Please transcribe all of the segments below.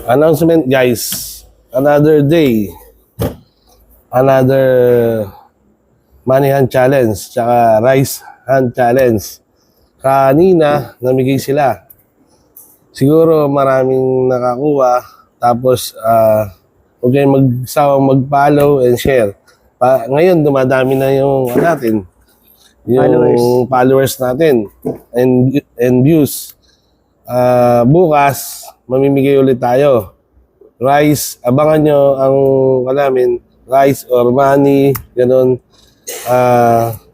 Announcement guys, another day, another money hand challenge, tsaka rice hand challenge. Kanina, namigay sila. Siguro maraming nakakuha, tapos huwag kayong magsawang mag-follow and share. Ngayon, dumadami na yung natin, yung followers natin and views. Bukas, mamimigay ulit tayo. Rice, abangan nyo ang namin, rice or money, ganun.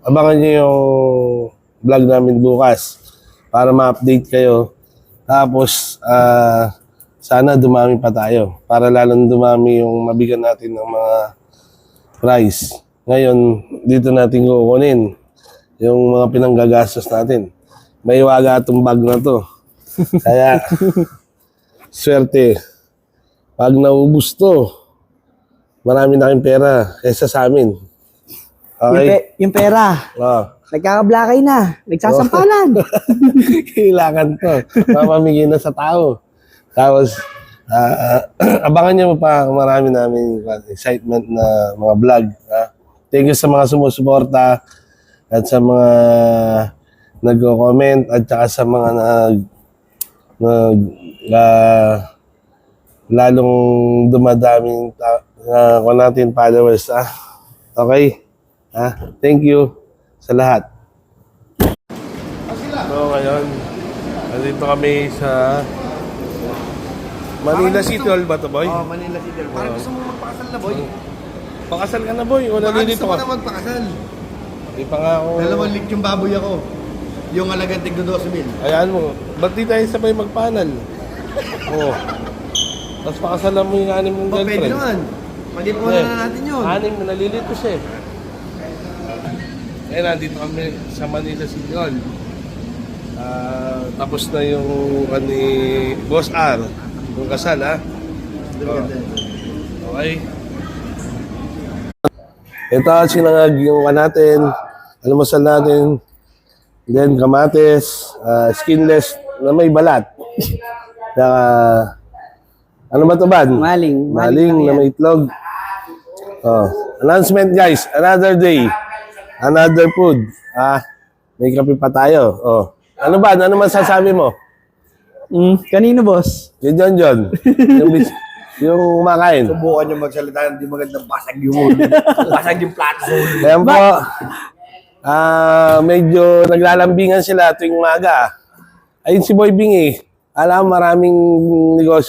Abangan nyo yung vlog namin bukas para ma-update kayo. Tapos, sana dumami pa tayo para lalong dumami yung mabigyan natin ng mga prize. Ngayon, dito natin kukunin yung mga pinanggagastos natin. May waga itong bag na to. Kaya, swerte. Pag naubos to, marami na kayong pera kaysa sa amin. Okay? Yung pera. Nagkakablakay na. Nagsasampalan. Kailangan to. Mamamigay na sa tao. Tapos, abangan nyo pa marami namin excitement na mga vlog. Thank you sa mga sumusuporta at sa mga nagko-comment at saka sa mga lalong dumadaming natin followers. Okay? Thank you sa lahat. So ngayon, nandito kami sa Manila City Hall ba ito, boy? Oo, Manila City Hall. Parang gusto mo magpakasal na, boy. Pakasal ka na, boy. O nalilito Gusto ka? mo na magpakasal. Hindi pa nga ako... Dalawang lik yung baboy ako. Yung alagang tigdo 12,000. Ayan mo. Ba't di tayo sabay magpanal? Oo. Tapos pakasalan mo yung anim mong Pwede girlfriend. naman. Pwede po na natin yun. Anim na nalilito siya eh. Ngayon, nandito kami sa Manila City Hall. Tapos na yung ni Boss R. Yung kasal, ha? Okay. Ito, sinangag yung natin. Almusal natin. Then, kamates. Skinless na may balat. Saka, ano ba ito, Ban? Maling. Maling na may itlog. Announcement, guys. Another day. Another food. May kape pa tayo. Ano ba? Ano masasabi mo? Kanino, boss? John. Yung kumakain. Subukan nyo magsalita, hindi magandang basag yung ulo. Basag yung plato. Ayan po. Medyo naglalambingan sila tuwing umaga. Ayun si Boy Bing eh. Alam, maraming negosyo.